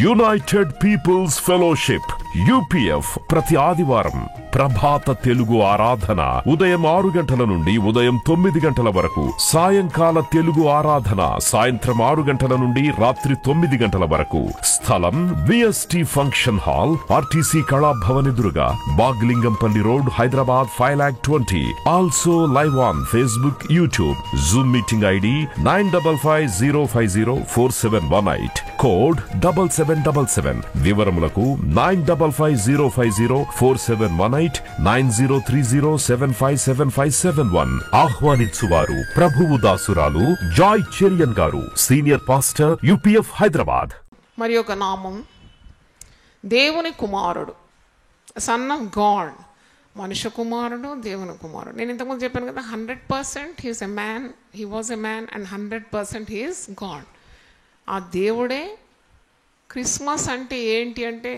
United peoples fellowship UPF ప్రతి ఆదివారం ప్రభాత తెలుగు ఆరాధన ఉదయం 6 గంటల నుండి ఉదయం 9 గంటల వరకు, సాయంకాల తెలుగు ఆరాధన సాయంత్రం 6 గంటల నుండి రాత్రి 9 గంటల వరకు. స్థలం VST function hall, RTC Kalabhavan ఎదురుగా, Baglingampally road, Hyderabad 5,20,000. Also live on Facebook, YouTube. Zoom meeting ID 9550504718, code 7777. వివరములకు 9550504718, 9030757571. ఆహ్వానించువారు ప్రభువు దాసురాలు జాయ్ చెరియన్ గారు, సీనియర్ పాస్టర్, యూపీఎఫ్ హైదరాబాద్. మరి ఒక నామం దేవుని కుమారుడు, సన్ ఆఫ్ గాడ్, మనుష్య కుమారుడు, దేవుని కుమారుడు. నేను ఇంతకుముందు చెప్పాను కదా, 100% he's a man, he was a man, and 100% he's God. ఆ దేవుడే. క్రిస్మస్ అంటే ఏంటి అంటే,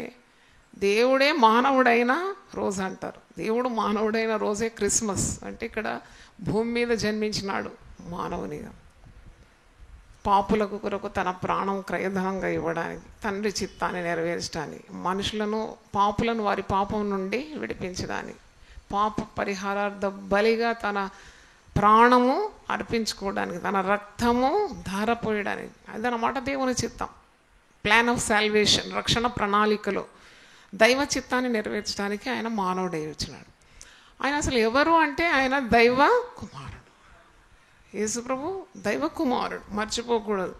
దేవుడే మానవుడైన రోజు అంటారు. దేవుడు మానవుడైన రోజే క్రిస్మస్. అంటే ఇక్కడ భూమి మీద జన్మించినాడు మానవునిగా, పాపులకు కొరకు తన ప్రాణం క్రయధనంగా ఇవ్వడానికి, తండ్రి చిత్తాన్ని నెరవేర్చడానికి, మనుషులను, పాపులను వారి పాపం నుండి విడిపించడానికి, పాప పరిహారార్థ బలిగా తన ప్రాణము అర్పించుకోవడానికి, తన రక్తము ధారపోయడానికి. అదనమాట దేవుని చిత్తం. ప్లాన్ ఆఫ్ సాల్వేషన్, రక్షణ ప్రణాళికలో దైవ చిత్తాన్ని నెరవేర్చడానికి ఆయన మానవుడై వచ్చినాడు. ఆయన అసలు ఎవరు అంటే, ఆయన దైవ కుమారుడు. యేసు ప్రభు దైవ కుమారుడు, మర్చిపోకూడదు.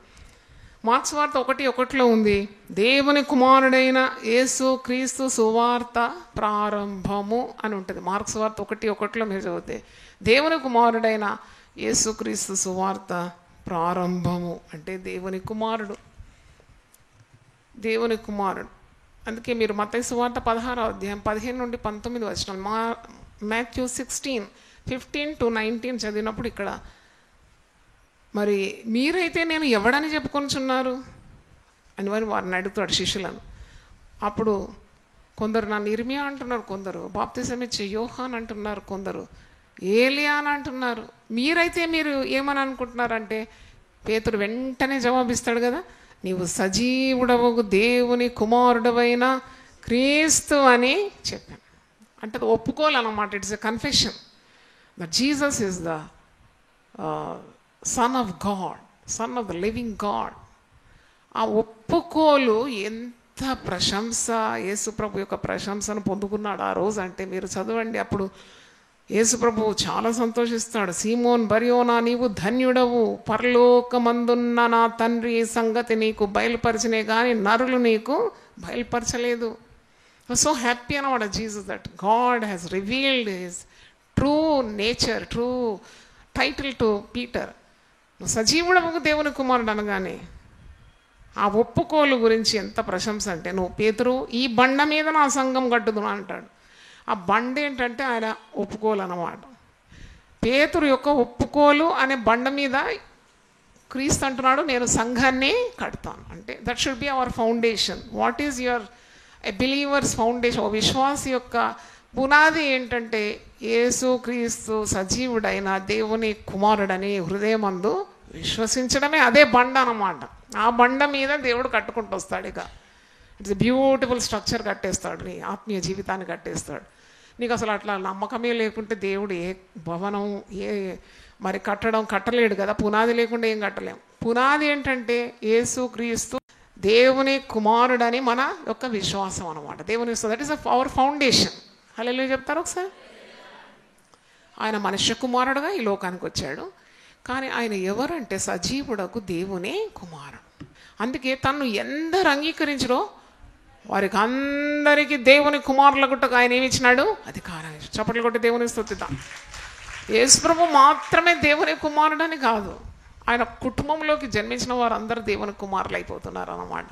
మార్క్స్ వార్త 1:1 ఉంది, దేవుని కుమారుడైన యేసు క్రీస్తు సువార్త ప్రారంభము అని ఉంటుంది. మార్క్స్ వార్త 1:1 మీరు చదివితే, దేవుని కుమారుడైన యేసు క్రీస్తు సువార్త ప్రారంభము అంటే దేవుని కుమారుడు, దేవుని కుమారుడు. అందుకే మీరు మత్తయి సువార్త 16వ అధ్యాయం 15 నుండి 19 వచనాలు, మాథ్యూ 16:15-19 చదివినప్పుడు ఇక్కడ, మరి మీరైతే నేను ఎవడని చెప్పుకొనిచున్నారు అని వారిని అడుగుతాడు శిష్యులను. అప్పుడు కొందరు నన్ను ఇర్మియా అంటున్నారు, కొందరు బాప్తిసం ఇచ్చే యోహాన్ అంటున్నారు, కొందరు ఏలియా అని అంటున్నారు. మీరైతే మీరు ఏమని అనుకుంటున్నారంటే, పేతురు వెంటనే జవాబిస్తాడు కదా, నీవు సజీవుడవు దేవుని కుమారుడవైన క్రీస్తు అని చెప్పాను. అంటే అది ఒప్పుకోవాలన్నమాట. It's a confession that Jesus is the son of God, son of the living God. ఆ ఒప్పుకోలు ఎంత ప్రశంస, యేసుప్రభు యొక్క ప్రశంసను పొందుకున్నాడు ఆ రోజు అంటే మీరు చదవండి. అప్పుడు యేసుప్రభువు చాలా సంతోషిస్తాడు. సీమోన్ బర్యోనా, నీవు ధన్యుడవు, పరలోకమందున్న నా తండ్రి ఈ సంగతి నీకు బయలుపరిచినే కానీ నరులు నీకు బయలుపరచలేదు. సో హ్యాపీ అనమాట Jesus that God has revealed his true nature, true title to Peter. సజీవుడవు దేవుని కుమారుడు అనగానే ఆ ఒప్పుకోలు గురించి ఎంత ప్రశంస అంటే, నువ్వు పేతురు ఈ బండ మీద నా సంఘం కట్టుదు అంటాడు. ఆ బండ ఏంటంటే ఆయన ఒప్పుకోలు అన్నమాట. పేతురు యొక్క ఒప్పుకోలు అనే బండ మీద క్రీస్తు అంటున్నాడు, నేను సంఘాన్ని కడతాను. అంటే that should be our foundation. What is your a believers foundation? ఓ విశ్వాసి యొక్క పునాది ఏంటంటే, యేసు క్రీస్తు సజీవుడైన దేవుని కుమారుడని హృదయమందు విశ్వసించడమే. అదే బండ అన్నమాట. ఆ బండ మీద దేవుడు కట్టుకుంటూ వస్తాడు. ఇక ఇట్స్ ఎ బ్యూటిఫుల్ స్ట్రక్చర్ కట్టేస్తాడు, నీ ఆత్మీయ జీవితాన్ని కట్టేస్తాడు. నీకు అసలు అట్లా నమ్మకమే లేకుంటే దేవుడు ఏ భవనం, ఏ మరి కట్టలేడు కదా. పునాది లేకుండా ఏం కట్టలేము. పునాది ఏంటంటే యేసు క్రీస్తు దేవుని కుమారుడని మన యొక్క విశ్వాసం అనమాట. దేవుని దట్ ఈస్ అవర్ ఫౌండేషన్. హల్లెలూయా చెప్తారు ఒకసారి. ఆయన మనుష్య కుమారుడుగా ఈ లోకానికి వచ్చాడు, కానీ ఆయన ఎవరంటే సజీవుడకు దేవుని కుమారుడు. అందుకే తను ఎందరు అంగీకరించరో వారికి అందరికీ దేవుని కుమారులకు ఆయన ఏమి ఇచ్చినాడు? అధికారం. చప్పట్లు కొట్టి దేవుని స్తుతిద్దాం. యేసుప్రభు మాత్రమే దేవుని కుమారుడని కాదు, ఆయన కుటుంబంలోకి జన్మించిన వారందరూ దేవుని కుమారులు అయిపోతున్నారు అన్నమాట.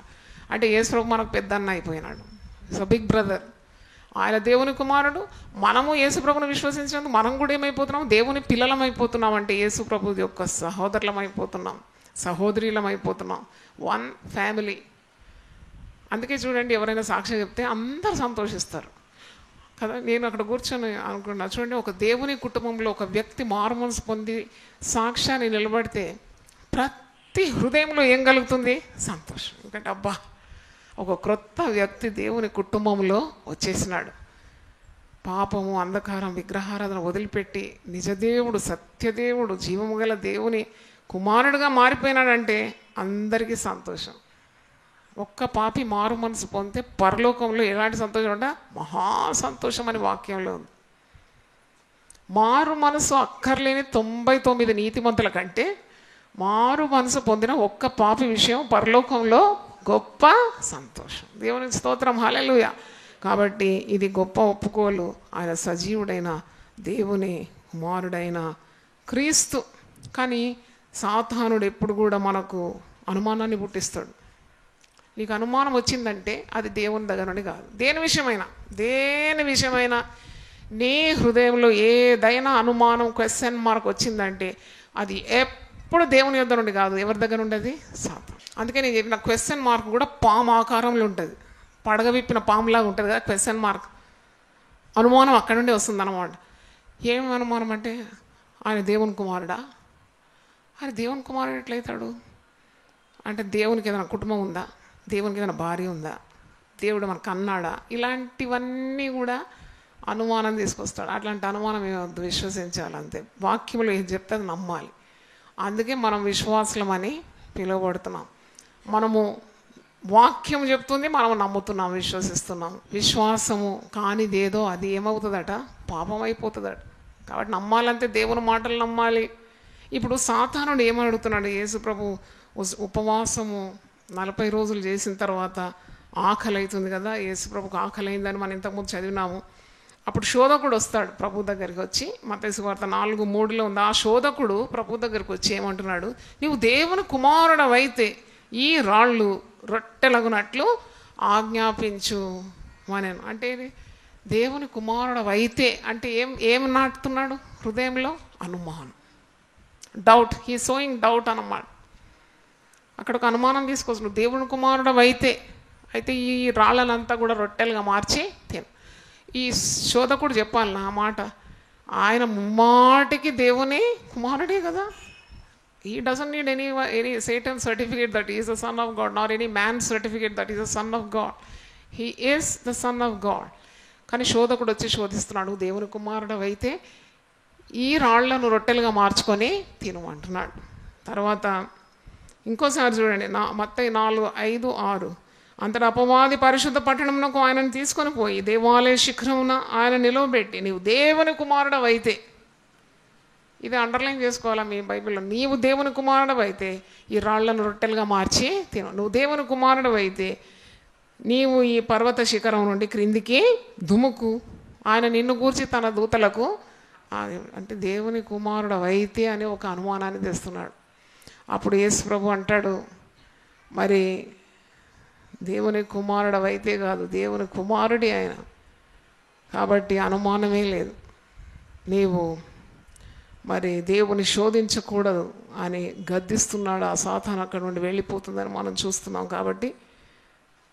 అంటే యేసుప్రభు మనకు పెద్దన్న అయిపోయినాడు, ఇట్స్ అ బిగ్ బ్రదర్. ఆయన దేవుని కుమారుడు. మనము యేసుప్రభుని విశ్వసించినందుకు మనం కూడా ఏమైపోతున్నాం? దేవుని పిల్లలం అయిపోతున్నాం. అంటే యేసుప్రభు యొక్క సహోదరులం అయిపోతున్నాం, సహోదరులం అయిపోతున్నాం. One family. అందుకే చూడండి, ఎవరైనా సాక్ష్యం చెప్తే అందరు సంతోషిస్తారు కదా. నేను అక్కడ కూర్చొని అనుకున్నా, చూడండి, ఒక దేవుని కుటుంబంలో ఒక వ్యక్తి మారుమనసు పొంది సాక్ష్యాన్ని నిలబడితే ప్రతి హృదయంలో ఏం కలుగుతుంది? సంతోషం. ఎందుకంటే అబ్బా ఒక క్రొత్త వ్యక్తి దేవుని కుటుంబంలో వచ్చేసినాడు. పాపము, అంధకారం, విగ్రహారాధన వదిలిపెట్టి నిజదేవుడు, సత్యదేవుడు, జీవము గల దేవుని కుమారుడుగా మారిపోయినాడంటే అందరికీ సంతోషం. ఒక్క పాపి మారు మనసు పొందితే పరలోకంలో ఎలాంటి సంతోషం అంటే మహా సంతోషం అని వాక్యంలో ఉంది. మారు మనసు అక్కర్లేని 99 నీతిమంతుల కంటే మారు మనసు పొందిన ఒక్క పాపి విషయం పరలోకంలో గొప్ప సంతోషం. దేవునికి స్తోత్రం, హల్లెలూయా. కాబట్టి ఇది గొప్ప ఒప్పుకోలు. ఆయన సజీవుడైన దేవుని కుమారుడైన క్రీస్తు. కానీ సాతానుడు ఎప్పుడు కూడా మనకు అనుమానాన్ని పుట్టిస్తాడు. నీకు అనుమానం వచ్చిందంటే అది దేవుని దగ్గర నుండి కాదు. దేని విషయమైనా నీ హృదయంలో ఏదైనా అనుమానం, క్వశ్చన్ మార్క్ వచ్చిందంటే అది ఎప్పుడు దేవుని యొద్ద నుండి కాదు. ఎవరి దగ్గర ఉండేది? సాతాను. అందుకే నేను చెప్పిన క్వశ్చన్ మార్క్ కూడా పాము ఆకారంలో ఉంటుంది. పడగ విప్పిన పాములాగా ఉంటుంది కదా క్వశ్చన్ మార్క్. అనుమానం అక్కడ నుండి వస్తుంది అన్నమాట. ఏమి అనుమానం అంటే ఆయన దేవుని కుమారుడా? ఆయన దేవుని కుమారుడు ఎట్లయితాడు అంటే దేవునికి ఏదైనా కుటుంబం ఉందా? దేవునికి ఏదైనా భార్య ఉందా? దేవుడు మనకు అన్నాడా? ఇలాంటివన్నీ కూడా అనుమానం తీసుకొస్తాడు. అట్లాంటి అనుమానం ఏమొద్దు, విశ్వసించాలి అంతే. వాక్యంలో ఏది చెప్తే అది నమ్మాలి. అందుకే మనం విశ్వాసులమని పిలువబడుతున్నాం. మనము వాక్యం చెప్తుంది, మనం నమ్ముతున్నాం, విశ్వసిస్తున్నాం. విశ్వాసము కానిదేదో అది ఏమవుతుందట? పాపం అయిపోతుందట. కాబట్టి నమ్మాలంటే దేవుని మాటలు నమ్మాలి. ఇప్పుడు సాతానుడు ఏమని అడుగుతున్నాడు? యేసు ప్రభు ఉపవాసము 40 రోజులు చేసిన తర్వాత ఆకలి అవుతుంది కదా, యేసు ప్రభుకు ఆకలి అయిందని మనం ఇంతకుముందు చదివినాము. అప్పుడు శోధకుడు వస్తాడు ప్రభు దగ్గరికి వచ్చి, మత్తయి సువార్త 4:3 ఉంది. ఆ శోధకుడు ప్రభు దగ్గరికి వచ్చి ఏమంటున్నాడు? నీవు దేవుని కుమారుడవైతే ఈ రాళ్ళు రొట్టెలగునట్లు ఆజ్ఞాపించు మనను. అంటే దేవుని కుమారుడవైతే అంటే ఏం నాటుతున్నాడు హృదయంలో? అనుమానం, డౌట్. హీ సోయింగ్ డౌట్ అన్నమాట. అక్కడ ఒక అనుమానం తీసుకొచ్చు. దేవుని కుమారుడవైతే ఈ రాళ్ళనంతా కూడా రొట్టెలుగా మార్చి తిను. ఈ శోధకుడు చెప్పాలి నా మాట, ఆయన ముమ్మాటికి దేవుని కుమారుడే కదా. He doesn't need any Satan's certificate that he is the son of God, nor any man's certificate that he is the son of God. He is the son of God. కానీ శోధకుడు వచ్చి శోధిస్తున్నాడు, దేవుని కుమారుడవైతే ఈ రాళ్లను రొట్టెలుగా మార్చుకొని తిను అంటున్నాడు. తర్వాత ఇంకోసారి చూడండి, మత్తయి 4:5-6. అంతటా అపవాది పరిశుద్ధ పట్టణమునకు ఆయనను తీసుకొని పోయి దేవాలయ శిఖరమున ఆయన నిలవబెట్టి, నీవు దేవుని కుమారుడవైతే, ఇది అండర్లైన్ చేసుకోవాలా మీ బైబిల్లో, నీవు దేవుని కుమారుడవైతే ఈ రాళ్లను రొట్టెలుగా మార్చి తిను. నువ్వు దేవుని కుమారుడవైతే నీవు ఈ పర్వత శిఖరం నుండి క్రిందికి దుముకు, ఆయన నిన్ను గూర్చి తన దూతలకు, అంటే దేవుని కుమారుడవైతే అని ఒక అనుమానాన్ని తెస్తున్నాడు. అప్పుడు యేసు ప్రభు అంటాడు, మరి దేవుని కుమారుడవైతే కాదు, దేవుని కుమారుడి ఆయన, కాబట్టి అనుమానమే లేదు, నీవు మరి దేవుని శోధించకూడదు అని గద్దిస్తున్నాడు. ఆ సాతాను అక్కడ నుండి వెళ్ళిపోతుందని మనం చూస్తున్నాం. కాబట్టి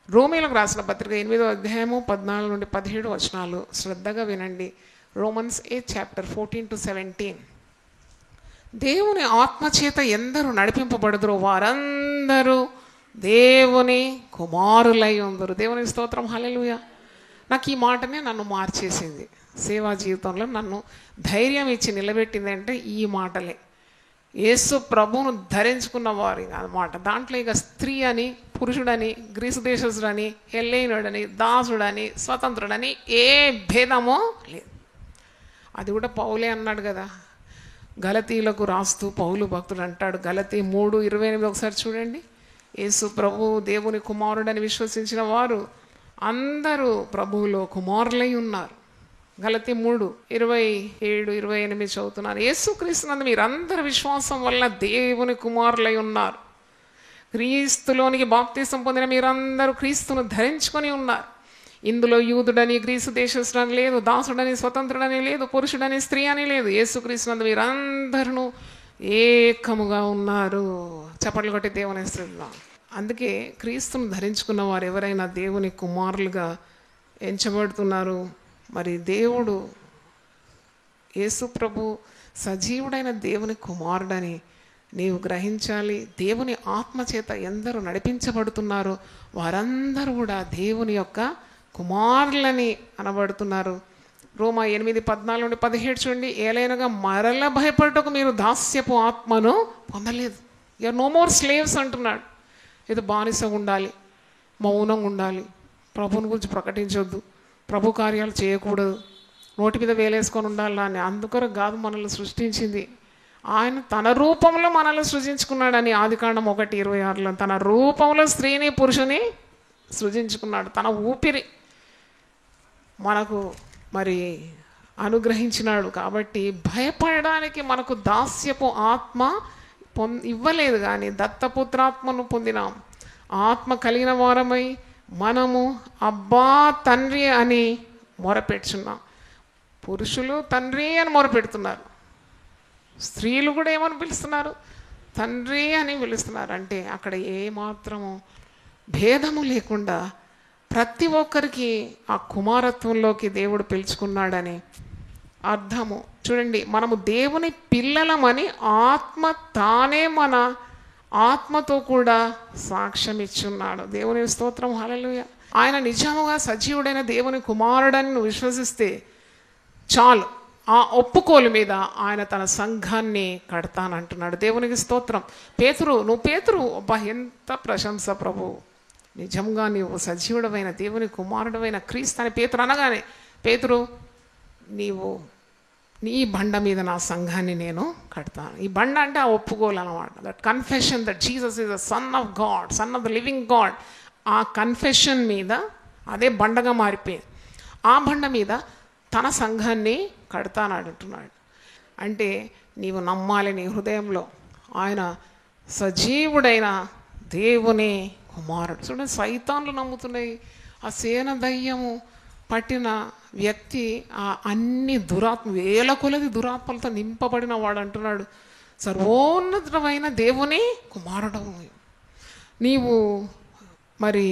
రోమీలకు రాసిన పత్రిక 8వ అధ్యాయము 14-17 వచనాలు శ్రద్ధగా వినండి. రోమన్స్ 8:14-17. దేవుని ఆత్మచేత ఎందరూ నడిపింపబడుదురో వారందరూ దేవుని కుమారులై ఉందరు. దేవుని స్తోత్రం, హల్లెలూయా. నాకు ఈ మాటనే నన్ను మార్చేసింది. సేవా జీవితంలో నన్ను ధైర్యం ఇచ్చి నిలబెట్టింది అంటే ఈ మాటలే. యేసు ప్రభువును ధరించుకున్న వారి అన్నమాట. దాంట్లో ఇక స్త్రీ అని, పురుషుడని, గ్రీసు దేశస్తుడని, హెల్లెనీయుడని, దాసుడని, స్వతంత్రుడని ఏ భేదమో లేదు. అది కూడా పౌలే అన్నాడు కదా, గలతీలకు రాస్తూ పౌలు భక్తుడు అంటాడు, గలతీ 3:28 ఒకసారి చూడండి. యేసు ప్రభు దేవుని కుమారుడని విశ్వసించిన వారు అందరూ ప్రభువులో కుమారులై ఉన్నారు. గలతీ 3:27-28 చదువుతున్నారు. యేసుక్రీస్తునందు మీరందరూ విశ్వాసం వల్ల దేవుని కుమారులై ఉన్నారు. క్రీస్తులోనికి బాప్తిసం పొందిన మీరందరూ క్రీస్తును ధరించుకొని ఉన్నారు. ఇందులో యూదుడని, గ్రీసు దేశస్తుడని లేదు, దాసుడని, స్వతంత్రుడని లేదు, పురుషుడని, స్త్రీ అని లేదు. యేసుక్రీస్తునందు మీరందరూ ఏకముగా ఉన్నారు. చప్పట్లు కొట్టి దేవుని స్తుతిద్దాం. అందుకే క్రీస్తును ధరించుకున్న వారు ఎవరైనా దేవుని కుమారులుగా ఎంచబడుతున్నారు. మరి దేవుడు యేసు ప్రభు సజీవుడైన దేవుని కుమారుడని నీవు గ్రహించాలి. దేవుని ఆత్మ చేత ఎందరూ నడిపించబడుతున్నారో వారందరూ కూడా దేవుని యొక్క కుమారులని అనబడుతున్నారు. రోమా 8:14-17 చూడండి. ఏలైనగా మరల భయపడటకు మీరు దాస్యపు ఆత్మను పొందలేదు. యూఆర్ నో మోర్ స్లేవ్స్ అంటున్నాడు. ఏదో బానిసగా ఉండాలి, మౌనంగా ఉండాలి, ప్రభుని గురించి ప్రకటించొద్దు, ప్రభు కార్యాలు చేయకూడదు, నోటి మీద వేలేసుకొని ఉండాలా అని. అందుకొరకు కాదు మనల్ని సృష్టించింది. ఆయన తన రూపంలో మనల్ని సృజించుకున్నాడని ఆదికాండం 1:26లో తన రూపంలో స్త్రీని పురుషుని సృజించుకున్నాడు. తన ఊపిరి మనకు మరి అనుగ్రహించినాడు. కాబట్టి భయపడడానికి మనకు దాస్యపు ఆత్మ ఇవ్వలేదు, కానీ దత్తపుత్రాత్మను పొందినాం. ఆత్మ కలిగిన వారమై మనము అబ్బా తండ్రి అని మొరపెట్టుచున్నాం. పురుషులు తండ్రి అని మొరపెడుతున్నారు, స్త్రీలు కూడా ఏమని పిలుస్తున్నారు? తండ్రి అని పిలుస్తున్నారు. అంటే అక్కడ ఏమాత్రము భేదము లేకుండా ప్రతి ఒక్కరికి ఆ కుమారత్వంలోకి దేవుడు పిలుచుకున్నాడని అర్థము. చూడండి, మనము దేవుని పిల్లలమని ఆత్మ తానే మన ఆత్మతో కూడా సాక్ష్యం ఇచ్చున్నాడు. దేవుని స్తోత్రం, హల్లెలూయా. ఆయన నిజముగా సజీవుడైన దేవుని కుమారుడని నువ్వు విశ్వసిస్తే చాలు. ఆ ఒప్పుకోలు మీద ఆయన తన సంఘాన్ని కడతానంటున్నాడు. దేవునికి స్తోత్రం. నువ్వు పేతురు, అబ్బా ఎంత ప్రశంస ప్రభు, నిజంగా నీవు సజీవుడమైన దేవుని కుమారుడమైన క్రీస్తు అని పేతురు అనగానే, పేతురు నీవు నీ బండ మీద నా సంఘాన్ని నేను కడతాను. ఈ బండ అంటే ఆ ఒప్పుకోలు అన్నమాట. That confession that Jesus is the son of God, son of the living God. ఆ కన్ఫెషన్ మీద అదే బండగా మారిపోయింది. ఆ బండ మీద తన సంఘాన్ని కడతానంటున్నాడు. అంటే నీవు నమ్మాలి నీ హృదయంలో ఆయన సజీవుడైన దేవుని కుమారుడు. చూడండి, సైతాన్లు నమ్ముతున్నాయి. ఆ సేన దయ్యము పట్టిన వ్యక్తి ఆ అన్ని వేల కొలది దురాత్మలతో నింపబడిన వాడు అంటున్నాడు, సర్వోన్నతమైన దేవుని కుమారుడు నీవు. మరి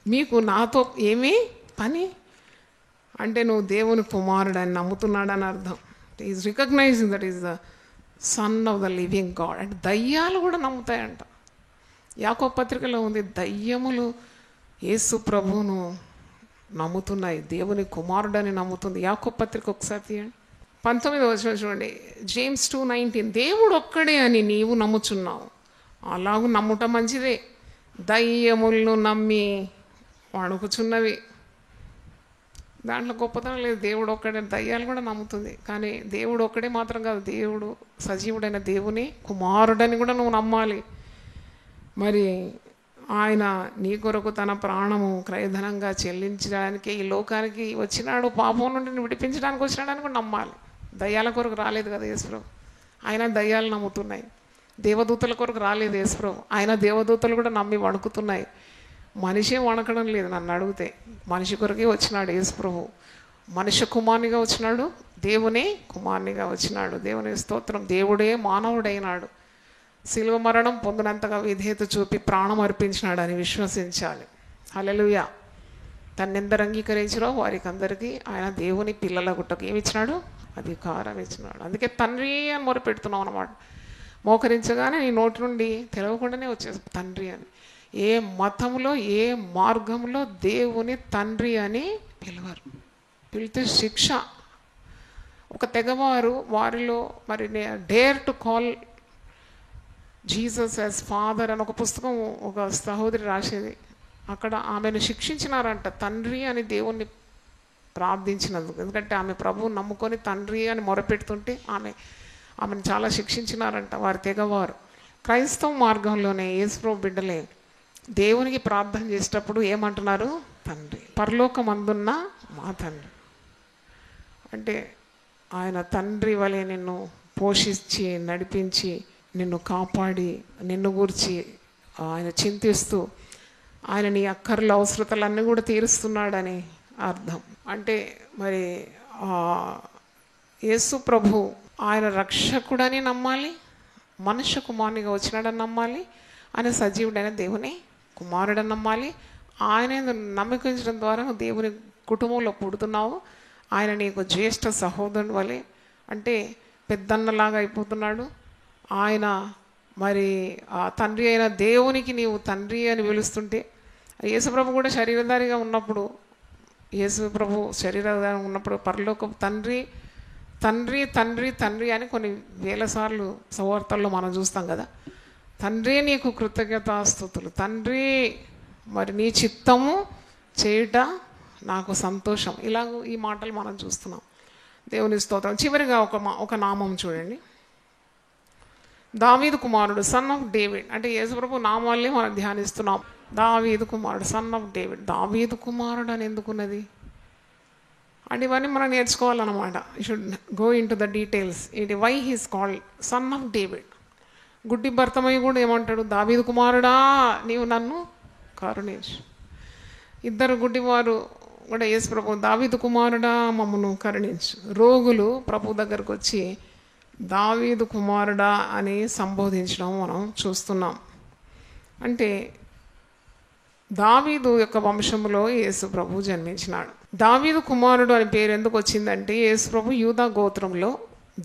మీకు నాతో ఏమీ పని అంటే నువ్వు దేవుని కుమారుడు అని నమ్ముతున్నాడని అర్థం. Is recognizing that is the son of the living God. అంటే దయ్యాలు కూడా నమ్ముతాయంట. యాకోబు పత్రికలో ఉంది, దయ్యములు యేసు ప్రభువును నమ్ముతున్నాయి, దేవుని కుమారుడని నమ్ముతుంది. యాకోబు పత్రిక ఒకసారి తీయండి, 19వ వచనం చూడండి. జేమ్స్ 2:19 దేవుడు ఒక్కడే అని నీవు నమ్ముచున్నావు, అలాగూ నమ్ముట మంచిదే. దయ్యములను నమ్మి వణుకుచున్నవి. దాంట్లో గొప్పతనం లేదు. దేవుడు ఒక్కడే, దయ్యాలు కూడా నమ్ముతుంది. కానీ దేవుడు ఒక్కడే మాత్రం కాదు, దేవుడు సజీవుడైన దేవుని కుమారుడని కూడా నువ్వు నమ్మాలి. మరి ఆయన నీ కొరకు తన ప్రాణము క్రయధనంగా చెల్లించడానికి ఈ లోకానికి వచ్చినాడు, పాపం నుండి విడిపించడానికి వచ్చినాడని కూడా నమ్మాలి. దయ్యాల కొరకు రాలేదు కదా యేసుప్రభు, ఆయన దయ్యాలు నమ్ముతున్నాయి. దేవదూతల కొరకు రాలేదు యేసుప్రభు, ఆయన దేవదూతలు కూడా నమ్మి వణుకుతున్నాయి. మనిషే వణకడం లేదు నన్ను అడిగితే. మనిషి కొరకే వచ్చినాడు యేసుప్రభు, మనుష్య కుమారునిగా వచ్చినాడు, దేవుని కుమారునిగా వచ్చినాడు. దేవుని స్తోత్రం. దేవుడే మానవుడైనాడు, శిలువ మరణం పొందినంతగా విధేయత చూపి ప్రాణం అర్పించినాడు అని విశ్వసించాలి. హల్లెలూయా. తన్నెందరు అంగీకరించారో వారికి అందరికీ ఆయన దేవుని పిల్లల గుట్టకు ఏమి ఇచ్చినాడు? అధికారం ఇచ్చినాడు. అందుకే తండ్రి అని మొరపెడుతున్నాం అన్నమాట. మోకరించగానే నీ నోటి నుండి తెలవకుండానే వచ్చేసి తండ్రి అని. ఏ మతంలో ఏ మార్గంలో దేవుని తండ్రి అని పిలవరు. పిలితే శిక్ష. ఒక తెగవారు వారిలో మరి dare to call Jesus as father అని ఒక పుస్తకం ఒక సహోదరి రాసేది. అక్కడ ఆమెను శిక్షించినారంట తండ్రి అని దేవుణ్ణి ప్రార్థించినందుకు. ఎందుకంటే ఆమె ప్రభువుని నమ్ముకొని తండ్రి అని మొరపెడుతుంటే ఆమెను చాలా శిక్షించినారంట వారి తెగవారు. క్రైస్తవ మార్గంలోనే యేసుప్రభు బిడ్డలే దేవునికి ప్రార్థన చేసేటప్పుడు ఏమంటున్నారు? తండ్రి, పరలోకమందున్న మా తండ్రి. అంటే ఆయన తండ్రి వలె నిన్ను పోషించి నడిపించి నిన్ను కాపాడి నిన్ను గూర్చి ఆయన చింతిస్తూ ఆయన నీ అక్కర్ల అవసరతలన్నీ కూడా తీరుస్తున్నాడని అర్థం. అంటే మరి యేసు ప్రభు ఆయన రక్షకుడని నమ్మాలి, మనుష్య కుమారునిగా వచ్చినాడని నమ్మాలి, ఆయన సజీవుడైన దేవుని కుమారుడని నమ్మాలి. ఆయన నమ్మకించడం ద్వారా నువ్వు దేవుని కుటుంబంలో పుడుతున్నావు. ఆయన నీకు జ్యేష్ఠ సహోదరుని వలె అంటే పెద్దన్నలాగా అయిపోతున్నాడు. ఆయన మరి ఆ తండ్రి అయిన దేవునికి నీవు తండ్రి అని పిలుస్తుంటే, యేసుప్రభు కూడా శరీరధారిగా ఉన్నప్పుడు, యేసుప్రభు శరీరధారిగా ఉన్నప్పుడు పరలోక తండ్రి తండ్రి తండ్రి తండ్రి అని కొన్ని వేల సార్లు సువార్తల్లో మనం చూస్తాం కదా. తండ్రి నీకు కృతజ్ఞతాస్తుతులు, తండ్రి మరి నీ చిత్తము చేయుట నాకు సంతోషం, ఇలాగ ఈ మాటలు మనం చూస్తున్నాం. దేవుని స్తోత్రం. చివరిగా ఒక నామం చూడండి, దావీదు కుమారుడు, సన్ ఆఫ్ డేవిడ్. అంటే యేసుప్రభు నామాల్ని మనం ధ్యానిస్తున్నాం. దావీదు కుమారుడు, సన్ ఆఫ్ డేవిడ్. దావీదు కుమారుడు అని ఎందుకున్నది అంటే ఇవన్నీ మనం నేర్చుకోవాలన్నమాట. You should go in to the details. ఇది why he's called son of David. గుడ్డి భర్తమయ్య కూడా ఏమంటాడు, దావీదు కుమారుడా నీవు నన్ను కరుణించు. ఇద్దరు గుడ్డివారు కూడా యేసు ప్రభు, దావీదు కుమారుడా మమ్మను కరుణించు. రోగులు ప్రభు దగ్గరకు వచ్చి దావీదు కుమారుడా అని సంబోధించడం మనం చూస్తున్నాం. అంటే దావీదు యొక్క వంశంలో యేసు ప్రభు జన్మించినాడు. దావీదు కుమారుడు అని పేరు ఎందుకు వచ్చిందంటే, యేసు ప్రభు యూదా గోత్రంలో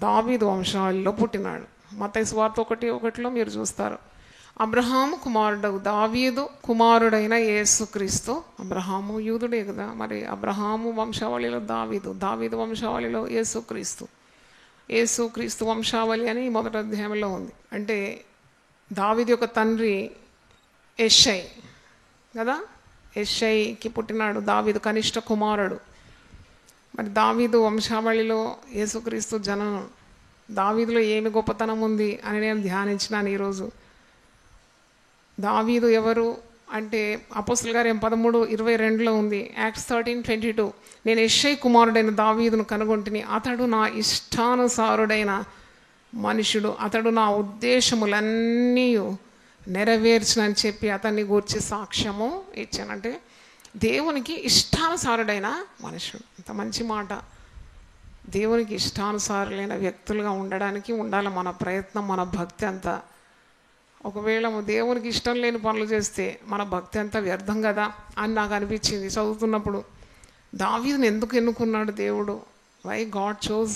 దావీదు వంశాలలో పుట్టినాడు. మత్తయి సువార్త 1:1 మీరు చూస్తారు. అబ్రహాము కుమారుడు దావీదు, కుమారుడైన యేసుక్రీస్తు. అబ్రహాము యూదుడే కదా, మరి అబ్రహాము వంశావళిలో దావీదు, దావీదు వంశావళిలో యేసుక్రీస్తు, యేసుక్రీస్తు వంశావళి అని మొదటి అధ్యాయంలో ఉంది. అంటే దావీదు యొక్క తండ్రి యెషై కదా, యెషైకి పుట్టినాడు దావీదు, కనిష్ట కుమారుడు. మరి దావీదు వంశావళిలో యేసుక్రీస్తు జననం. దావీదులో ఏమి గొప్పతనం ఉంది అని నేను ధ్యానించినాను ఈరోజు. దావీదు ఎవరు అంటే అపోస్తలుల కార్యం 13:22 ఉంది. యాక్ట్స్ 13:22. నేను యెషై కుమారుడైన దావీదును కనుగొంటిని, అతడు నా ఇష్టానుసారుడైన మనుషుడు, అతడు నా ఉద్దేశములన్నీ నెరవేర్చునని చెప్పి అతన్ని గూర్చి సాక్ష్యము ఇచ్చానంటే దేవునికి ఇష్టానుసారుడైన మనుషుడు. ఇంత మంచి మాట. దేవునికి ఇష్టానుసారులైన వ్యక్తులుగా ఉండడానికి ఉండాలి మన ప్రయత్నం, మన భక్తి అంతా. ఒకవేళ దేవునికి ఇష్టం లేని పనులు చేస్తే మన భక్తి అంతా వ్యర్థం కదా అని నాకు అనిపించింది చదువుతున్నప్పుడు. దావీదుని ఎందుకు ఎన్నుకున్నాడు దేవుడు? Why God chose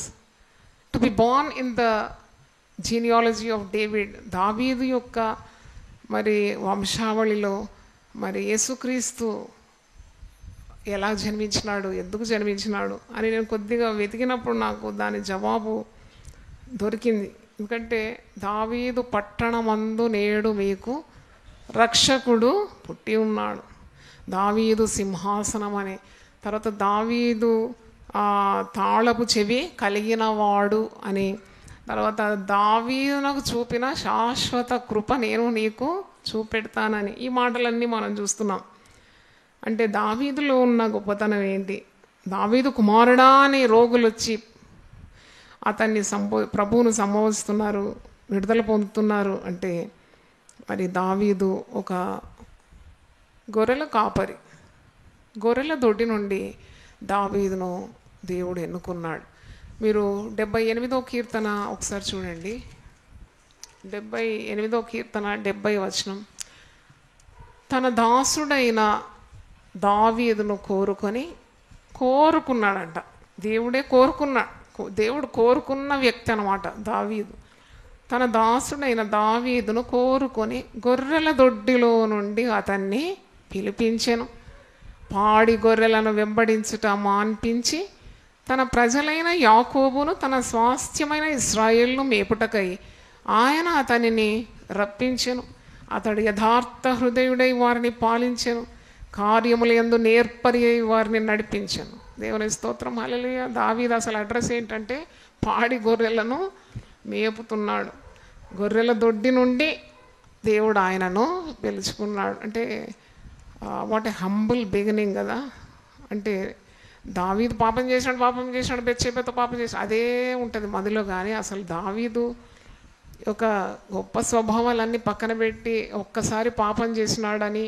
to be born in the genealogy of David. దావీదు యొక్క మరి వంశావళిలో మరి యేసుక్రీస్తు ఎలా జన్మించినాడు, ఎందుకు జన్మించినాడు అని నేను కొద్దిగా వెతికినప్పుడు నాకు దాని జవాబు దొరికింది. ఎందుకంటే దావీదు పట్టణమందు నేడు మీకు రక్షకుడు పుట్టి ఉన్నాడు, దావీదు సింహాసనం అని, తర్వాత దావీదు తాళపు చెవి కలిగిన వాడు అని, తర్వాత దావీదునకు చూపిన శాశ్వత కృప నేను నీకు చూపెడతానని. ఈ మాటలన్నీ మనం చూస్తున్నాం. అంటే దావీదులో ఉన్న గొప్పతనం ఏంటి? దావీదు కుమారుడా అని రోగులు వచ్చి అతన్ని ప్రభువును సంబోధిస్తున్నారు, విడుదల పొందుతున్నారు. అంటే మరి దావీదు ఒక గొర్రెల కాపరి, గొర్రెల దొడ్డి నుండి దావీదును దేవుడు ఎన్నుకున్నాడు. మీరు 78వ కీర్తన ఒకసారి చూడండి. 78వ కీర్తన 70వ వచనం. తన దాసుడైన దావీదును కోరుకున్నాడంట. దేవుడే కోరుకున్నాడు. దేవుడు కోరుకున్న వ్యక్తి అన్నమాట దావీదు. తన దాసుడైన దావీదును కోరుకొని గొర్రెల దొడ్డిలో నుండి అతన్ని పిలిపించెను. పాడి గొర్రెలను వెంబడించుట మాన్పించి తన ప్రజలైన యాకోబును తన స్వాస్థ్యమైన ఇశ్రాయేలును మేపుటకై ఆయన అతనిని రప్పించెను. అతడు యథార్థ హృదయుడై వారిని పాలించెను, కార్యములందు నేర్పరి అయి వారిని నడిపించెను. దేవుని స్తోత్రం, హల్లెలూయా. దావీదు అసలు అడ్రస్ ఏంటంటే పాడి గొర్రెలను మేపుతున్నాడు. గొర్రెల దొడ్డి నుండి దేవుడు ఆయనను పిలుచుకున్నాడు. అంటే వాట్ ఏ హంబుల్ బిగినింగ్ కదా. అంటే దావీదు పాపం చేశాడు, బెత్షెబతో పాపం చేశాడు, అదే ఉంటుంది మదిలో. కానీ అసలు దావీదు ఒక గొప్ప స్వభావాలన్నీ పక్కన పెట్టి ఒక్కసారి పాపం చేసినాడని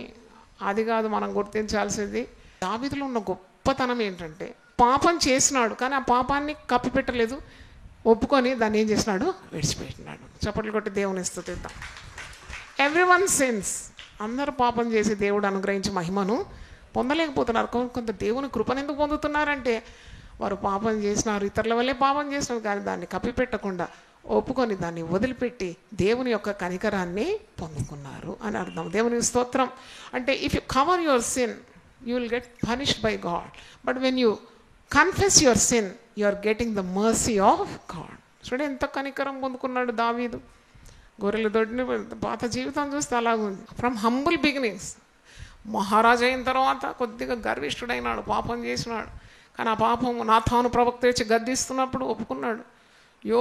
అది కాదు మనం గుర్తించాల్సింది. దావీదులో ఉన్న గొప్పతనం ఏంటంటే పాపం చేసినాడు, కానీ ఆ పాపాన్ని కప్పిపెట్టలేదు, ఒప్పుకొని దాన్ని ఏం చేసినాడు, విడిచిపెట్టినాడు. చప్పట్లు కొట్టి దేవుని స్తుతిద్దాం. Everyone since. అందరూ పాపం చేసి దేవుడు అనుగ్రహించి మహిమను పొందలేకపోతున్నారు. కొంత దేవుని కృపను ఎందుకు పొందుతున్నారంటే వారు పాపం చేసినారు, ఇతరుల వల్లే పాపం చేసినారు, కానీ దాన్ని కప్పిపెట్టకుండా ఒప్పుకొని దాన్ని వదిలిపెట్టి దేవుని యొక్క కనికరాన్ని పొందుకున్నారు అని అర్థం. దేవునికి స్తోత్రం. అంటే if you cover your sin you will get punished by God, but when you confess your sin you are getting the mercy of God. చూడండి ఎంత కనికరం పొందుకున్నాడు దావీదు. గొర్రెల దొడ్డిని పాత జీవితం చూస్తే అలాగుంది. From humble beginnings. మహారాజు అయిన తర్వాత కొద్దిగా గర్విష్ఠుడైనాడు, పాపం చేసినాడు. కానీ ఆ పాపం నాతాను ప్రవక్త వచ్చి గద్దిస్తున్నప్పుడు ఒప్పుకున్నాడు,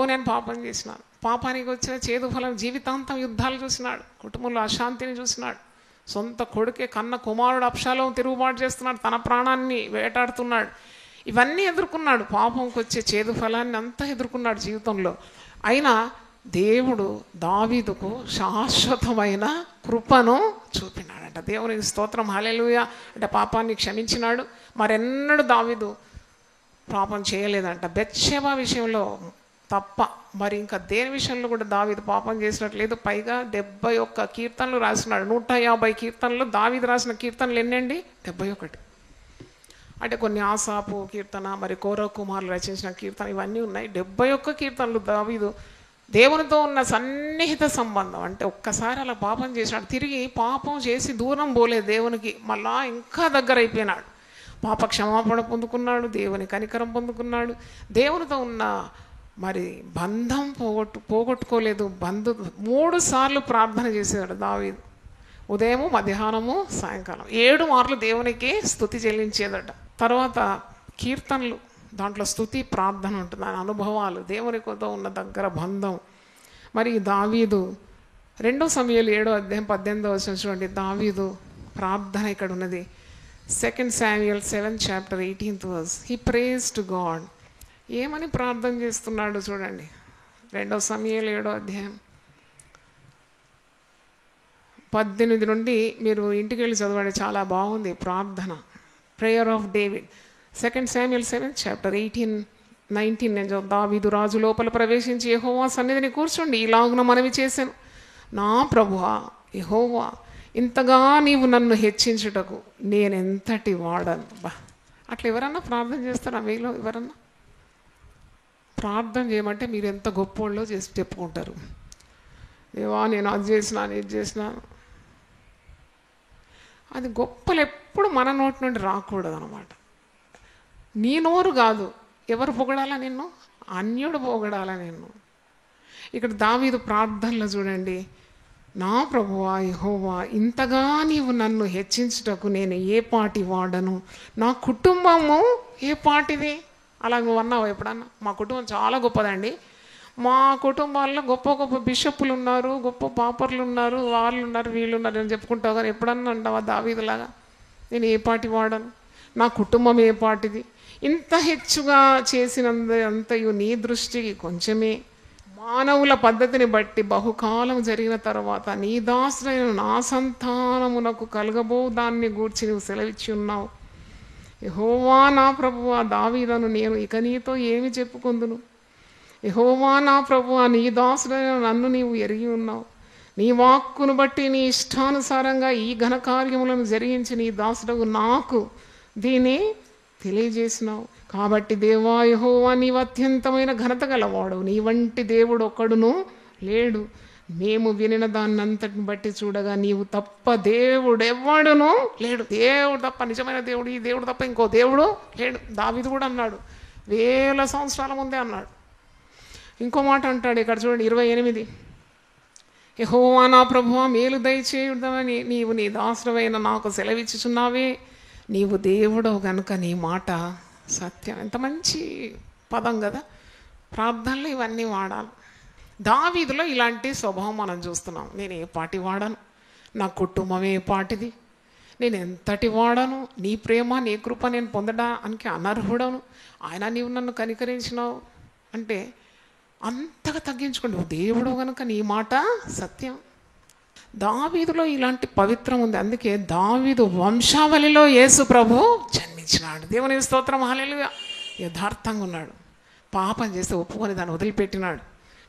నేను పాపం చేసినాను. పాపానికి వచ్చిన చేదు ఫలం జీవితాంతం యుద్ధాలు చూసినాడు, కుటుంబంలో అశాంతిని చూసినాడు. సొంత కొడుకే కన్న కుమారుడు అబ్షాలోము తిరుగుబాటు చేస్తున్నాడు, తన ప్రాణాన్ని వేటాడుతున్నాడు. ఇవన్నీ ఎదుర్కొన్నాడు, పాపంకి వచ్చే చేదు ఫలాన్ని అంతా ఎదుర్కొన్నాడు జీవితంలో. అయినా దేవుడు దావీదుకు శాశ్వతమైన కృపను చూపినాడంట. దేవునికి స్తోత్రం, హల్లెలూయా. అంటే పాపాన్ని క్షమించినాడు. మరెన్నడూ దావీదు పాపం చేయలేదంట. బెత్షెబా విషయంలో తప్ప మరి ఇంకా దేని విషయంలో కూడా దావీదు పాపం చేసినట్లేదు. పైగా 71 కీర్తనలు రాసినాడు. 150 కీర్తనలు. దావీదు రాసిన కీర్తనలు ఎన్నండి? 71. అంటే కొన్ని ఆసాపు కీర్తన, మరి కోరహు కుమారులు రచించిన కీర్తన, ఇవన్నీ ఉన్నాయి. 71 కీర్తనలు దావీదు దేవునితో ఉన్న సన్నిహిత సంబంధం. అంటే ఒక్కసారి అలా పాపం చేసినాడు, తిరిగి పాపం చేసి దూరం పోలేదు దేవునికి, మళ్ళా ఇంకా దగ్గర అయిపోయినాడు. పాప క్షమాపణ పొందుకున్నాడు, దేవుని కనికరం పొందుకున్నాడు. దేవునితో ఉన్న మరి బంధం పోగొట్టుకోలేదు. 3 సార్లు ప్రార్థన చేసేవాడు దావీదు. ఉదయము, మధ్యాహ్నము, సాయంకాలం 7 మార్లు దేవునికి స్తుతి చెల్లించేదట. తర్వాత కీర్తనలు, దాంట్లో స్తుతి ప్రార్థన ఉంటుంది, ఆయన అనుభవాలు, దేవునితో ఉన్న దగ్గర బంధం. మరి దావీదు 2 సమూయేలు 7వ అధ్యాయం 18వ వచనం చూడండి. దావీదు ప్రార్థన ఇక్కడ ఉన్నది. 2 Samuel 7 chapter 18th verse. He prays to God. ఏమని ప్రార్థన చేస్తున్నాడు చూడండి. 2 సమూయేలు 7వ అధ్యాయం 18 నుండి మీరు ఇంటికి వెళ్ళి చదవండి, చాలా బాగుంది ప్రార్థన. Prayer of David. 2 Samuel 7 chapter 18-19 నేను దావీదు రాజు లోపల ప్రవేశించి యెహోవా సన్నిధిని కూర్చోండి ఇలాగున మనవి చేశాను, నా ప్రభువా యెహోవా, ఇంతగా నీవు నన్ను హెచ్చించుటకు నేనెంతటి వాడను. అట్లా ఎవరన్నా ప్రార్థన చేస్తారా? మీలో ఎవరన్నా ప్రార్థన చేయమంటే మీరు ఎంత గొప్పోళ్ళో చేసి చెప్పుకుంటారు. దేవా నేను అది చేసినాను, ఇది చేసినాను. అది గొప్పలు ఎప్పుడు మన నోటి నుండి రాకూడదు అన్నమాట. నీ నోరు కాదు, ఎవరు పొగడాలా నిన్ను? అన్యుడు పొగడాలా నిన్ను. ఇక్కడ దావీదు ప్రార్థనలో చూడండి, నా ప్రభువా యెహోవా, ఇంతగా నీవు నన్ను హెచ్చించుటకు నేను ఏ పాటి వాడను, నా కుటుంబము ఏ పాటిది. అలా నువ్వు అన్నావు ఎప్పుడన్నా? మా కుటుంబం చాలా గొప్పదండి, మా కుటుంబాల్లో గొప్ప గొప్ప బిషప్పులు ఉన్నారు, గొప్ప పాపర్లు ఉన్నారు, వాళ్ళు ఉన్నారు, వీళ్ళు ఉన్నారు అని చెప్పుకుంటావు. కానీ ఎప్పుడన్నా అంటావా దావీదులాగా నేను ఏ పాటి వాడను, నా కుటుంబం ఏ పాటిది? ఇంత హెచ్చుగా చేసినంతయు నీ దృష్టికి కొంచెమే. మానవుల పద్ధతిని బట్టి బహుకాలం జరిగిన తర్వాత నీ దాసుడైన నా సంతానమునకు కలగబో దాన్ని గూర్చి నువ్వు సెలవిచ్చి ఉన్నావు. యెహోవా నా ప్రభువా, దావీదను నేను ఇక నీతో ఏమి చెప్పుకొందును? యెహోవా నా ప్రభువా, నీ దాసుడైన నన్ను నీవు ఎరిగి ఉన్నావు. నీ వాక్కును బట్టి నీ ఇష్టానుసారంగా ఈ ఘనకార్యములను జరిగించి నీ దాసుడకు నాకు దీన్ని తెలియజేసినావు. కాబట్టి దేవా యెహోవా, నీవు అత్యంతమైన ఘనత గలవాడు, నీ వంటి దేవుడు ఒక్కడును లేడు. మేము వినిన దాన్నంతటిని బట్టి చూడగా నీవు తప్ప దేవుడు ఎవ్వడును లేడు. దేవుడు తప్ప, నిజమైన దేవుడు, ఈ దేవుడు తప్ప ఇంకో దేవుడు లేడు. దావీదు కూడా అన్నాడు, 1000 సంవత్సరాల ముందే అన్నాడు. ఇంకో మాట అంటాడు ఇక్కడ చూడండి 28. యెహోవా నా ప్రభువా, మేలు దయచేయుడవని నీవు నీ దాసుడవైన నాకు సెలవిచ్చుచున్నావే. నీవు దేవుడవు గనుక నీ మాట సత్యం. ఎంత మంచి పదం కదా. ప్రార్థనలు ఇవన్నీ వాడాలి. దావీదులో ఇలాంటి స్వభావం మనం చూస్తున్నాం. నేను ఏ పాటి వాడను, నా కుటుంబం ఏ పాటిది, నేను ఎంతటి వాడను, నీ ప్రేమ నీ కృప నేను పొందడానికి అనర్హుడను. ఆయన నీవు నన్ను కనికరించినావు అంటే అంతగా తగ్గించుకోండి. దేవుడు కనుక నీ మాట సత్యం. దావీదులో ఇలాంటి పవిత్రం ఉంది. అందుకే దావీదు వంశావళిలో యేసు ప్రభు జన్మించినాడు. దేవుని స్తోత్రం, హల్లెలూయా. యథార్థంగా ఉన్నాడు. పాపం చేస్తే ఒప్పుకొని దాన్ని వదిలిపెట్టినాడు.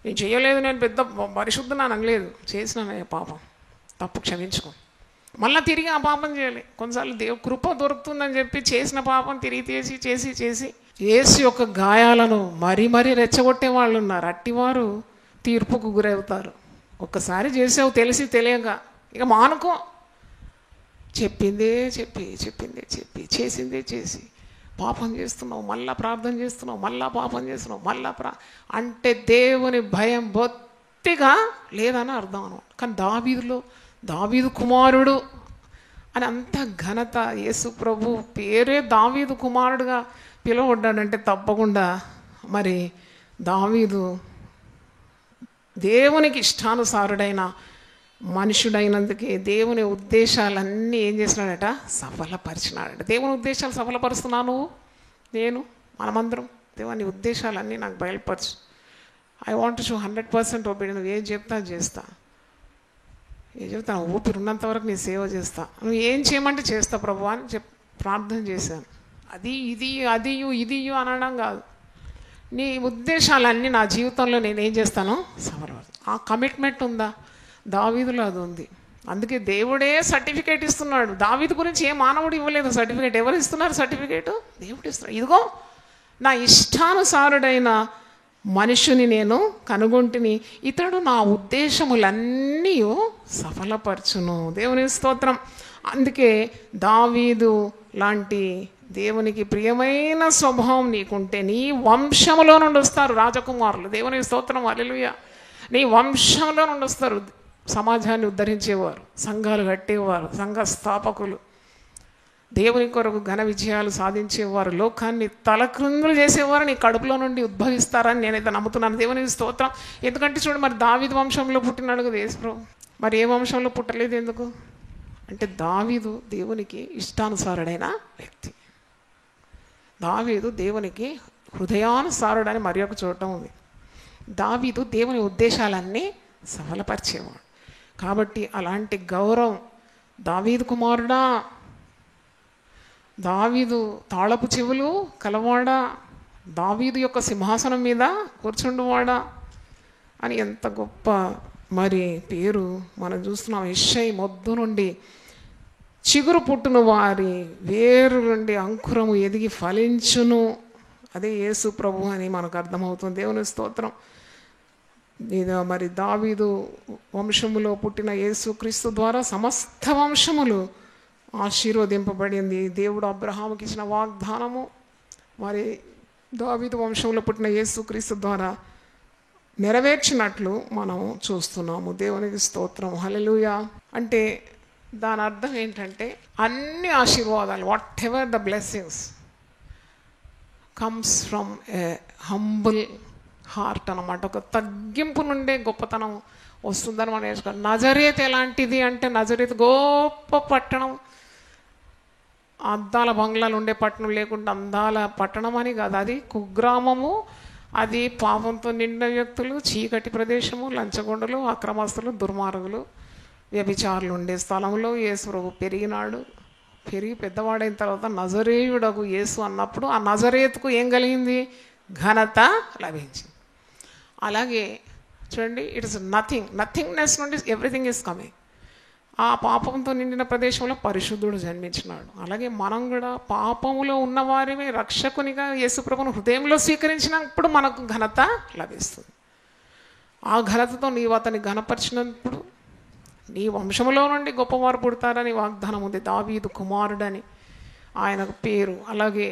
నేను చేయలేదు, నేను పెద్ద పరిశుద్ధున్నాను అనలేదు, చేసినానయ్యా పాపం, తప్పు క్షమించుకో. మళ్ళీ తిరిగి ఆ పాపం చేయాలి. కొన్నిసార్లు కృప దొరుకుతుందని చెప్పి చేసిన పాపం తిరిగి చేసి యేసు యొక్క గాయాలను మరీ రెచ్చగొట్టే వాళ్ళు ఉన్నారు. అట్టివారు తీర్పుకు గురవుతారు. ఒక్కసారి చేసావు తెలిసి తెలియక, ఇక మానుకో. చెప్పిందే చెప్పి చేసిందే చేసి పాపం చేస్తున్నావు, మళ్ళా ప్రార్థన చేస్తున్నావు, మళ్ళా పాపం చేస్తున్నావు, మళ్ళా అంటే దేవుని భయం బొత్తిగా లేదని అర్థం అన్నమాట. కానీ దావీదు కుమారుడు అని అంత ఘనత, యేసు ప్రభు పేరే దావీదు కుమారుడుగా పిలువబడ్డాడంటే తప్పకుండా మరి దావీదు దేవునికి ఇష్టానుసారుడైన మనుషుడైనందుకే దేవుని ఉద్దేశాలన్నీ ఏం చేసినాడట, సఫలపరిచినాడట. దేవుని ఉద్దేశాలు సఫలపరుస్తున్నాను నేను, మనమందరం. దేవుని ఉద్దేశాలన్నీ నాకు బయలుపరచు. I want to show 100% obedience. నువ్వు ఏం చెప్తా చేస్తా, ఏం చెప్తా, ఊపిరి ఉన్నంత వరకు నీ సేవ చేస్తా, నువ్వు ఏం చేయమంటే చేస్తా ప్రభు అని ప్రార్థన చేశాను. అది ఇది అనడం కాదు, నీ ఉద్దేశాలన్నీ నా జీవితంలో నేనేం చేస్తాను సఫలపరుస్తాను. ఆ కమిట్మెంట్ ఉందా? దావీదులో అది ఉంది. అందుకే దేవుడే సర్టిఫికేట్ ఇస్తున్నాడు. దావీదు గురించి ఏ మానవుడు ఇవ్వలేదు సర్టిఫికేట్. ఎవరు ఇస్తున్నారు సర్టిఫికేట్? దేవుడు ఇస్తున్నాడు. ఇదిగో నా ఇష్టానుసారుడైన మనుషుని నేను కనుగొంటిని, ఇతడు నా ఉద్దేశములన్నీ సఫలపరచును. దేవుని స్తోత్రం. అందుకే దావీదు లాంటి దేవునికి ప్రియమైన స్వభావం నీకుంటే నీ వంశంలో నుండి వస్తారు రాజకుమారులు. దేవుని స్తోత్రం, హల్లెలూయా. నీ వంశంలో నుండి వస్తారు సమాజాన్ని ఉద్ధరించేవారు, సంఘాలు కట్టేవారు, సంఘ స్థాపకులు, దేవుని కొరకు ఘన విజయాలు సాధించేవారు, లోకాన్ని తలక్రిందులు చేసేవారు నీ కడుపులో నుండి ఉద్భవిస్తారని నేనైతే నమ్ముతున్నాను. దేవుని స్తోత్రం. ఎందుకంటే చూడు, మరి దావీదు వంశంలో పుట్టినాడు కదా యేసు ప్రభు. మరి ఏ వంశంలో పుట్టలేదు ఎందుకు అంటే దావీదు దేవునికి ఇష్టానుసారుడైన వ్యక్తి. దావీదు దేవునికి హృదయానుసారుడని మరి ఒక చోట ఉంది. దావీదు దేవుని ఉద్దేశాలన్నీ సఫలపరిచేవాడు. కాబట్టి అలాంటి గౌరవం, దావీదు కుమారుడా, దావీదు తాళపు చెవులు కలవాడా, దావీదు యొక్క సింహాసనం మీద కూర్చుండువాడా అని ఎంత గొప్ప మరి పేరు మనం చూస్తున్నాం. యెషయా మొద్దు నుండి చిగురు పుట్టును, వారి వేరు నుండి అంకురము ఎదిగి ఫలించును. అదే యేసు ప్రభు అని మనకు అర్థమవుతుంది. దేవుని స్తోత్రం. మరి దావీదు వంశములో పుట్టిన యేసుక్రీస్తు ద్వారా సమస్త వంశములు ఆశీర్వదింపబడింది. దేవుడు అబ్రహాముకి ఇచ్చిన వాగ్దానము మరి దావీదు వంశంలో పుట్టిన యేసుక్రీస్తు ద్వారా నెరవేర్చినట్లు మనం చూస్తున్నాము. దేవునికి స్తోత్రం, హల్లెలూయా. అంటే దాని అర్థం ఏంటంటే అన్ని ఆశీర్వాదాలు, what ever the blessings comes from a humble heart అన్నమాట. ఒక తగ్గింపు నుండే గొప్పతనం వస్తుందని మనం నేర్చుకోవాలి. నజరేత్ ఎలాంటిది అంటే, నజరేత్ గొప్ప పట్టణం, అద్దాల బంగ్లాలు ఉండే పట్టణం లేకుండా అందాల పట్టణం అని కాదు. అది కుగ్రామము, అది పాపంతో నిండిన వ్యక్తులు, చీకటి ప్రదేశము, లంచగొండలు, అక్రమస్తులు, దుర్మార్గులు, వ్యభిచారులు ఉండే స్థలంలో యేసు ప్రభు పెరిగినాడు. పెరిగి పెద్దవాడైన తర్వాత నజరేయుడకు యేసు అన్నప్పుడు ఆ నజరేతుకు ఏం కలిగింది? ఘనత లభించింది. అలాగే చూడండి, ఇట్ ఇస్ నథింగ్నెస్ నుండి ఎవ్రీథింగ్ ఈజ్ కమింగ్. ఆ పాపంతో నిండిన ప్రదేశంలో పరిశుద్ధుడు జన్మించినాడు. అలాగే మనం కూడా పాపములో ఉన్నవారిని రక్షకునిగా యేసుప్రభును హృదయంలో స్వీకరించినప్పుడు మనకు ఘనత లభిస్తుంది. ఆ ఘనతతో నీవు అతన్ని ఘనపరిచినప్పుడు నీ వంశంలో నుండి గొప్పవారు పుడతారని వాగ్దానం ఉంది. దావీదు కుమారుడని ఆయనకు పేరు. అలాగే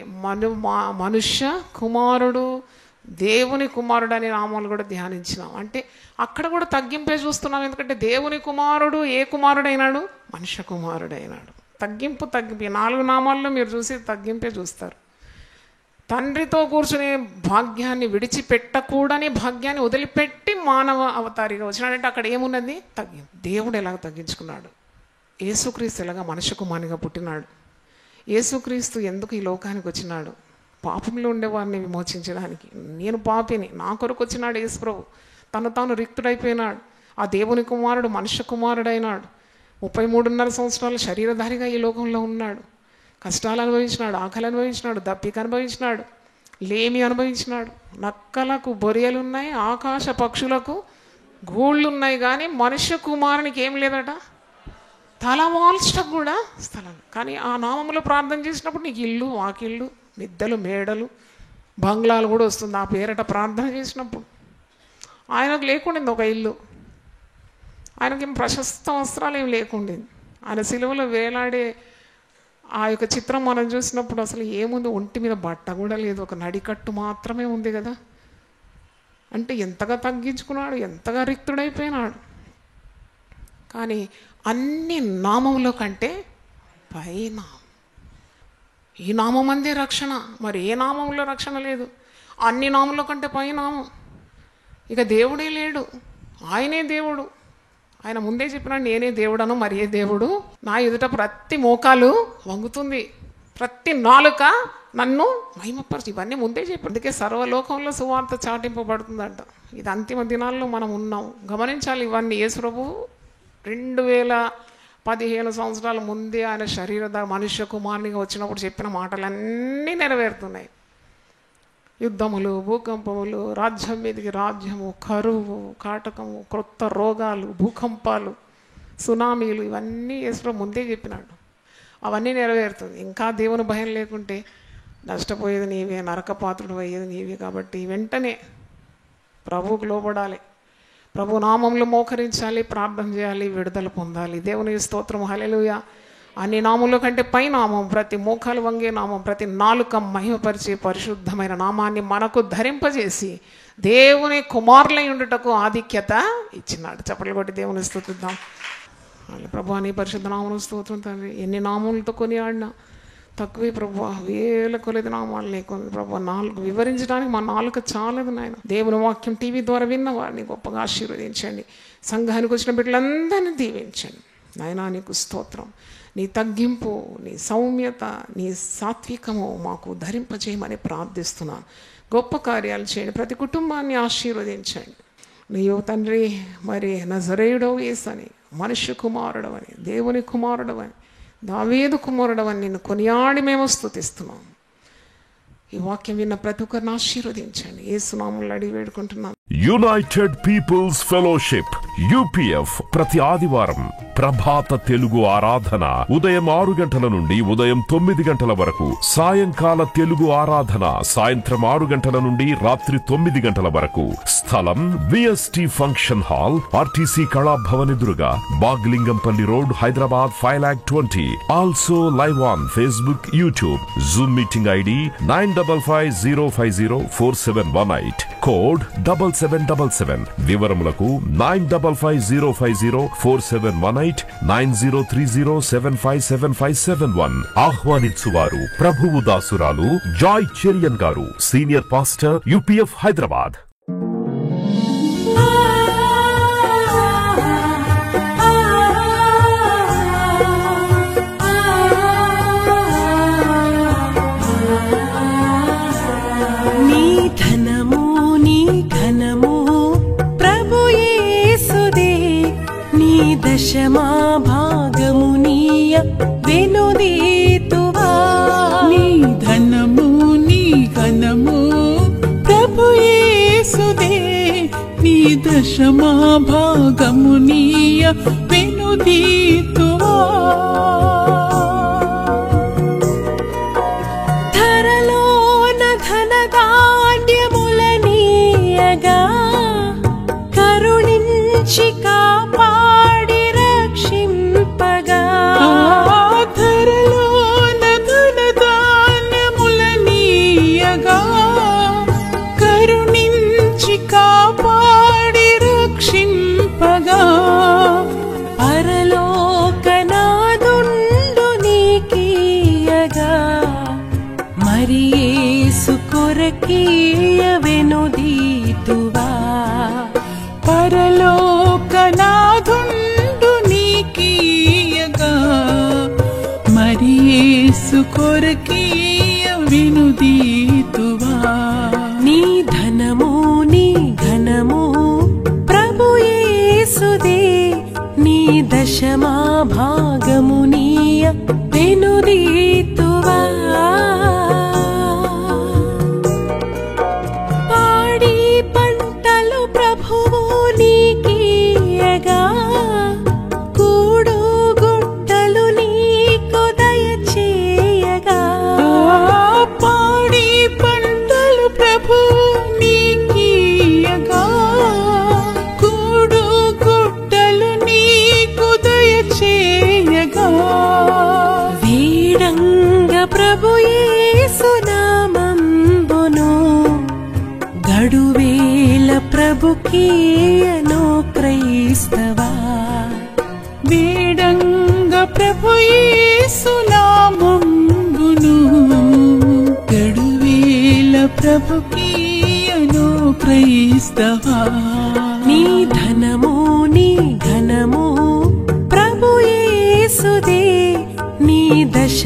మనుష్య కుమారుడు, దేవుని కుమారుడు అనే నామాలు కూడా ధ్యానించినాం. అంటే అక్కడ కూడా తగ్గింపే చూస్తున్నాం. ఎందుకంటే దేవుని కుమారుడు ఏ కుమారుడైనాడు? మనుష్య కుమారుడైనాడు. తగ్గింపు 4 నామాల్లో మీరు చూసి తగ్గింపే చూస్తారు. తండ్రితో కూర్చునే భాగ్యాన్ని విడిచిపెట్టకూడని భాగ్యాన్ని వదిలిపెట్టి మానవ అవతారిగా వచ్చినాడంటే అక్కడ ఏమున్నది? తగ్గింపు. దేవుడు ఎలాగ తగ్గించుకున్నాడు? యేసుక్రీస్తు ఎలాగా మనుష్య కుమారునిగా పుట్టినాడు? యేసుక్రీస్తు ఎందుకు ఈ లోకానికి వచ్చినాడు? పాపంలో ఉండేవారిని విమోచించడానికి. నేను పాపిని, నా కొరకు వచ్చినాడు యేసు ప్రభు. తాను రిక్తుడైపోయినాడు. ఆ దేవుని కుమారుడు మనుష్య కుమారుడైనాడు. 33.5 సంవత్సరాలు శరీరధారిగా ఈ లోకంలో ఉన్నాడు. కష్టాలు అనుభవించినాడు, ఆకలి అనుభవించినాడు, దప్పిక అనుభవించినాడు, లేమి అనుభవించినాడు. నక్కలకు బొరియలున్నాయి, ఆకాశ పక్షులకు గూళ్ళున్నాయి, కానీ మనుష్య కుమారునికి ఏం లేదట, తలవాల్చటం కూడా స్థలం. కానీ ఆ నామంలో ప్రార్థన చేసినప్పుడు నీకు ఇల్లు, వాకిళ్ళు, మిద్దెలు, మేడలు, బంగ్లాలు కూడా వస్తుంది ఆ పేరట ప్రార్థన చేసినప్పుడు. ఆయనకు లేకుండింది ఒక ఇల్లు, ఆయనకేం ప్రశస్త వస్త్రాలు ఏం లేకుండింది. ఆయన సిలువలో వేలాడే ఆ యొక్క చిత్రం మనం చూసినప్పుడు అసలు ఏముంది, ఒంటి మీద బట్ట కూడా లేదు, ఒక నడికట్టు మాత్రమే ఉంది కదా. అంటే ఎంతగా తగ్గించుకున్నాడు, ఎంతగా రిక్తుడైపోయినాడు. కానీ అన్ని నామముల కంటే పైన ఈ నామం అందే రక్షణ. మరి ఏ నామంలో రక్షణ లేదు? అన్ని నామముల కంటే పై నామం. ఇక దేవుడే లేడు, ఆయనే దేవుడు. ఆయన ముందే చెప్పినాడు, నేనే దేవుడను, మరి ఏ దేవుడు? నా ఎదుట ప్రతి మోకాలు వంగుతుంది, ప్రతి నాలుక నన్ను మహిమపరచు. ఇవన్నీ ముందే చెప్పి, అందుకే సర్వలోకంలో సువార్త చాటింపబడుతుందంట. ఇది అంతిమ దినాల్లో మనం ఉన్నాం, గమనించాలి. ఇవన్నీ యేసు ప్రభువు 2015 సంవత్సరాల ముందే ఆయన శరీర మనుష్య కుమారునిగా వచ్చినప్పుడు చెప్పిన మాటలన్నీ నెరవేరుతున్నాయి. యుద్ధములు, భూకంపములు, రాజ్యం మీదకి రాజ్యము, కరువు, కాటకము, క్రొత్త రోగాలు, భూకంపాలు, సునామీలు, ఇవన్నీ యేసు ముందే చెప్పినాడు. అవన్నీ నెరవేరుతుంది. ఇంకా దేవుని భయం లేకుంటే నష్టపోయేది నీవే, నరకపాత్రుడు అయ్యేది నీవే. కాబట్టి వెంటనే ప్రభువుకు లోబడాలి, ప్రభు నామంలో మోకరించాలి, ప్రార్థన చేయాలి, విడుదల పొందాలి. దేవుని స్తోత్రం, హల్లెలూయా. అన్ని నామముల కంటే పై నామం, ప్రతి మోకాలు వంగే నామం, ప్రతి నాలుక మహిమపరిచే పరిశుద్ధమైన నామాన్ని మనకు ధరింపజేసి దేవుని కుమారులై ఉండుటకు ఆధిక్యత ఇచ్చినాడు. చప్పట్లు కొట్టి దేవుని స్తుతిద్దాం. ప్రభు నీ పరిశుద్ధ నామమున స్తోత్రం తండ్రి. ఎన్ని నామములతో కొనియాడినా తక్కువే ప్రభు, వేల కొలది నామాలు లేకుండా ప్రభు. వివరించడానికి మా నాలుక చాలదు నాయన. దేవుని వాక్యం టీవీ ద్వారా విన్న వారిని గొప్పగా ఆశీర్వదించండి. సంఘానికి వచ్చిన బిడ్డలందరినీ దీవించండి నాయనా. నీకు స్తోత్రం. నీ తగ్గింపు, నీ సౌమ్యత, నీ సాత్వికము మాకు ధరింపజేయమని ప్రార్థిస్తున్నాను. గొప్ప కార్యాలు చేయండి, ప్రతి కుటుంబాన్ని ఆశీర్వదించండి. నీవు తండ్రి మరి నజరేయుడవు యేసని, మనుష్య కుమారుడవని, దేవుని కుమారుడవని, దావీదు కుమారుడవని నిన్ను కొనియాడి మేము స్తుతిస్తున్నాం. ఈ వాక్యం విన్న ప్రతి ఒక్కరిని ఆశీర్వదించండి. యేసు నామములో అడిగి వేడుకుంటున్నాను. యునైటెడ్ పీపుల్స్ ఫెలోషిప్ యూపీఎఫ్ ప్రతి ఆదివారం ప్రభాత తెలుగు ఆరాధన ఉదయం 6 గంటల నుండి ఉదయం 9 గంటల వరకు, సాయంకాల తెలుగు ఆరాధన సాయంత్రం 6 గంటల నుండి రాత్రి 9 గంటల వరకు. స్థలం VST function hall, RTC Kalabhavan ఎదురుగా, Baglingampally road, Hyderabad 5,20,000. Also live on Facebook, YouTube. Zoom meeting ID 9550504718, code 7777. వివరములకు 9550504718, 9030757571. ఆహ్వానించువారు ప్రభువు దాసురాలు జాయ్ చెరియన్ గారు, సీనియర్ పాస్టర్, యూపీఎఫ్ హైదరాబాద్. దశమా భాగమునీయ వెనుదీతువా. నీ ధనము నీ ఘనము ప్రభు యేసుదే, నీ దశమా భాగమునీయ వెనుదీతువా. ధరలోన ధనధాన్యములనీయగా కరుణించి కొరకీయ వెనుదీతువా. పరలోకనాథుండు నీకీయగా మరి యేసు కొరకీయ వెనుదీతువా. నీ ధనము నీ ఘనము ప్రభు యేసుదే, నీ దశమా భాగమునీయ వెనుదీతువా. సునామంబును గడువేల ప్రభుకీయను క్రైస్తవా వేడంగ ప్రభు సునామంబును గడువేల ప్రభుకీయను క్రైస్తవా నీ ధనము నీ ఘనము ప్రభు యేసుదే నీ దశ